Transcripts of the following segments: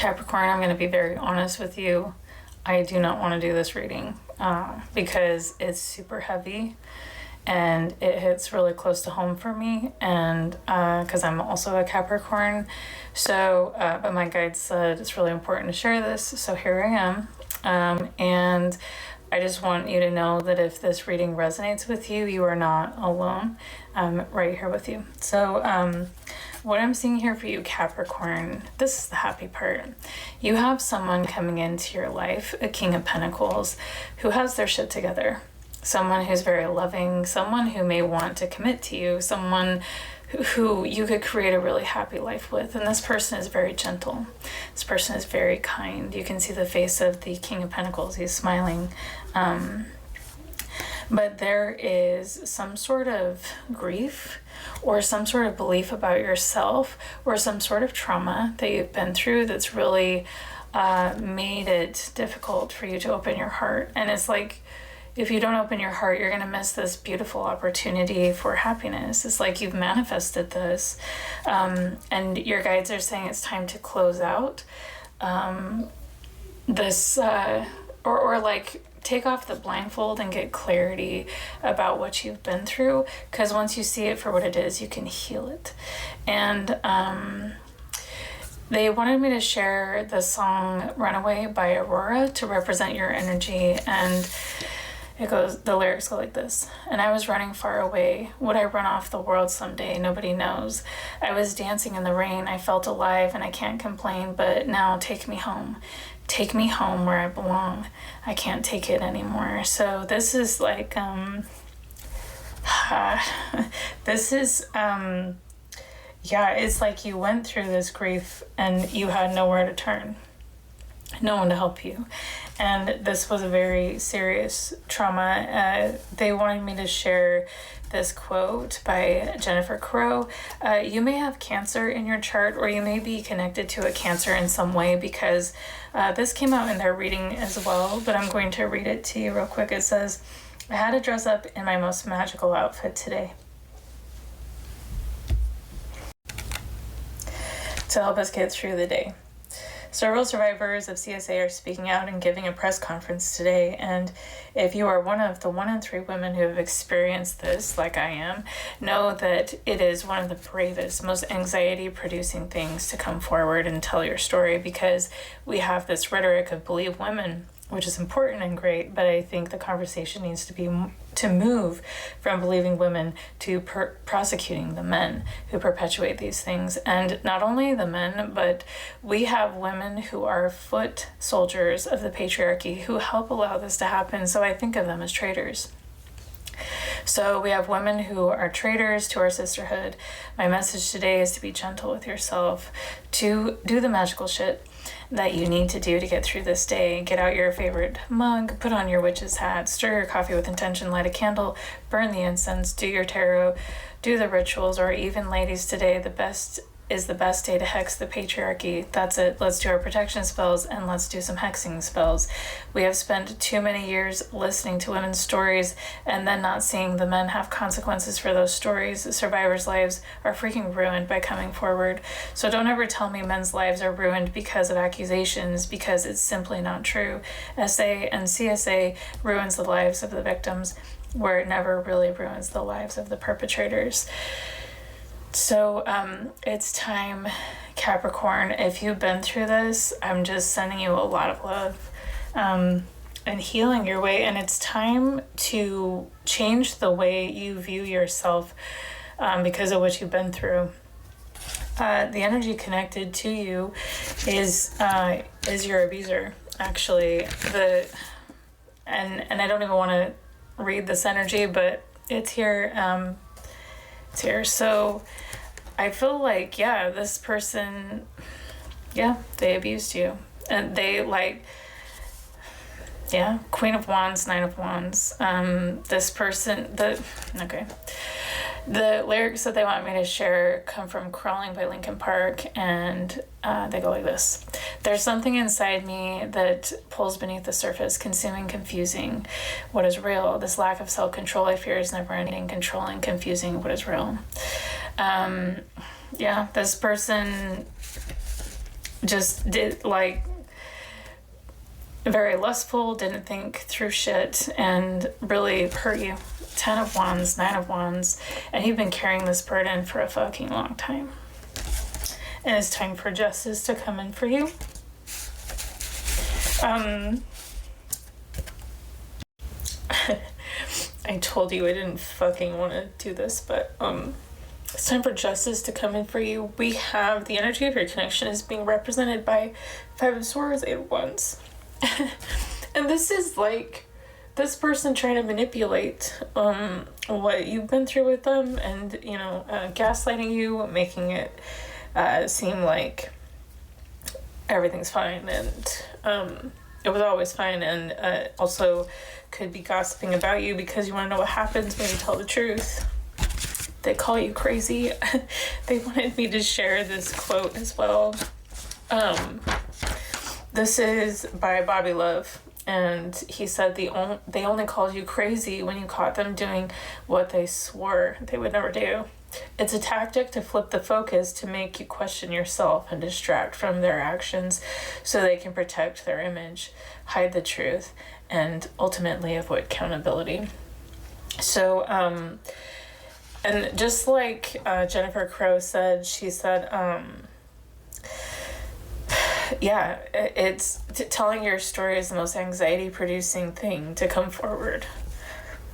Capricorn, I'm going to be very honest with you. I do not want to do this reading because it's super heavy and it hits really close to home for me, and because I'm also a Capricorn. So, but my guide said it's really important to share this, so here I am. And I just want you to know that if this reading resonates with you, you are not alone. I'm right here with you. So, what I'm seeing here for you, Capricorn, this is the happy part. You have someone coming into your life, a King of Pentacles, who has their shit together. Someone who's very loving, someone who may want to commit to you, someone who you could create a really happy life with. And this person is very gentle. This person is very kind. You can see the face of the King of Pentacles. He's smiling. But there is some sort of grief or some sort of belief about yourself or some sort of trauma that you've been through that's really made it difficult for you to open your heart. And it's like, if you don't open your heart, you're going to miss this beautiful opportunity for happiness. It's like you've manifested this. And your guides are saying it's time to close out this, or like take off the blindfold and get clarity about what you've been through. Because once you see it for what it is, you can heal it. And they wanted me to share the song Runaway by Aurora to represent your energy. And it goes, the lyrics go like this. And I was running far away. Would I run off the world someday? Nobody knows. I was dancing in the rain. I felt alive and I can't complain, but now take me home. Take me home where I belong. I can't take it anymore. So this is like, this is, yeah, it's like you went through this grief and you had nowhere to turn. No one to help you. And this was a very serious trauma. They wanted me to share this quote by Jennifer Crow. You may have cancer in your chart, or you may be connected to a cancer in some way, because this came out in their reading as well, but I'm going to read it to you real quick. It says, I had to dress up in my most magical outfit today to help us get through the day. Several survivors of CSA are speaking out and giving a press conference today, and if you are one of the 1 in 3 women who have experienced this, like I am, know that it is one of the bravest, most anxiety-producing things to come forward and tell your story, because we have this rhetoric of believe women, which is important and great, but I think the conversation needs to move from believing women to prosecuting the men who perpetuate these things. And not only the men, but we have women who are foot soldiers of the patriarchy who help allow this to happen. So I think of them as traitors. So we have women who are traitors to our sisterhood. My message today is to be gentle with yourself, to do the magical shit that you need to do to get through this day. Get out your favorite mug, put on your witch's hat, stir your coffee with intention, light a candle, burn the incense, do your tarot, do the rituals, or even, ladies, today the best day to hex the patriarchy. That's it. Let's do our protection spells and let's do some hexing spells. We have spent too many years listening to women's stories and then not seeing the men have consequences for those stories. Survivors' lives are freaking ruined by coming forward. So don't ever tell me men's lives are ruined because of accusations, because it's simply not true. SA and CSA ruins the lives of the victims, where it never really ruins the lives of the perpetrators. So it's time, Capricorn. If you've been through this, I'm just sending you a lot of love and healing your way. And it's time to change the way you view yourself because of what you've been through. The energy connected to you is your abuser, actually. And I don't even want to read this energy, but it's here. It's here. So I feel like, yeah, this person, yeah, they abused you. And they, like, yeah, Queen of Wands, Knight of Wands. This person, the lyrics that they want me to share come from Crawling by Linkin Park, and they go like this. There's something inside me that pulls beneath the surface, consuming, confusing what is real. This lack of self-control I fear is never ending, controlling, confusing what is real. Yeah, this person, just did like very lustful, didn't think through shit, and really hurt you. 10 of Wands, 9 of Wands, and you've been carrying this burden for a fucking long time. And it's time for justice to come in for you. I told you I didn't fucking want to do this, but it's time for justice to come in for you. We have the energy of your connection is being represented by 5 of Swords, 8 of Wands. And this is like this person trying to manipulate what you've been through with them, and you know, gaslighting you, making it seem like everything's fine, and it was always fine, and also could be gossiping about you because you want to know what happens when you tell the truth. They call you crazy. They wanted me to share this quote as well. This is by Bobby Love, and he said they only called you crazy when you caught them doing what they swore they would never do. It's a tactic to flip the focus to make you question yourself and distract from their actions so they can protect their image, hide the truth, and ultimately avoid accountability. So, and just like Jennifer Crow said, she said, yeah, it's telling your story is the most anxiety-producing thing to come forward,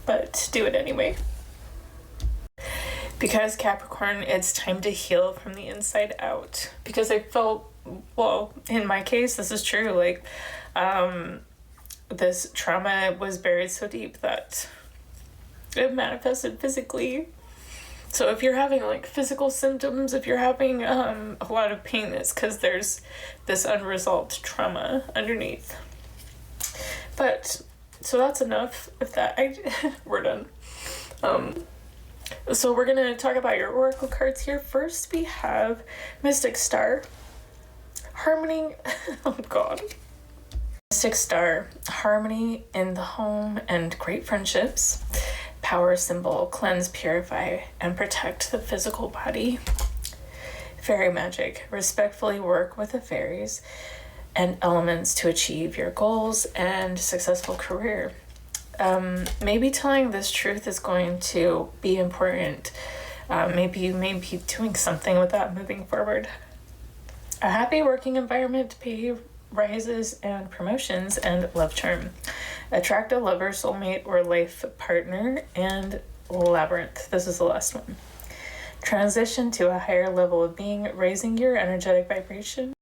but do it anyway. Because Capricorn, it's time to heal from the inside out. Because I felt, well, in my case, this is true, like, this trauma was buried so deep that it manifested physically. So if you're having like physical symptoms, if you're having a lot of pain, it's because there's this unresolved trauma underneath. But so that's enough of that. We're done. So we're gonna talk about your oracle cards here. First, we have Mystic Star, Harmony. Oh God. Mystic Star, harmony in the home and great friendships. Power symbol, cleanse, purify, and protect the physical body. Fairy magic, respectfully work with the fairies and elements to achieve your goals and successful career. Maybe telling this truth is going to be important. Maybe you may be doing something with that moving forward. A happy working environment, pay rises and promotions, and love charm. Attract a lover, soulmate, or life partner, and labyrinth. This is the last one. Transition to a higher level of being, raising your energetic vibration.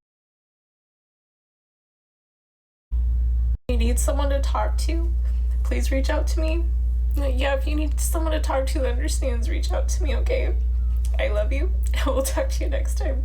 You need someone to talk to, please reach out to me. Yeah, if you need someone to talk to that understands, reach out to me, okay? I love you. I will talk to you next time.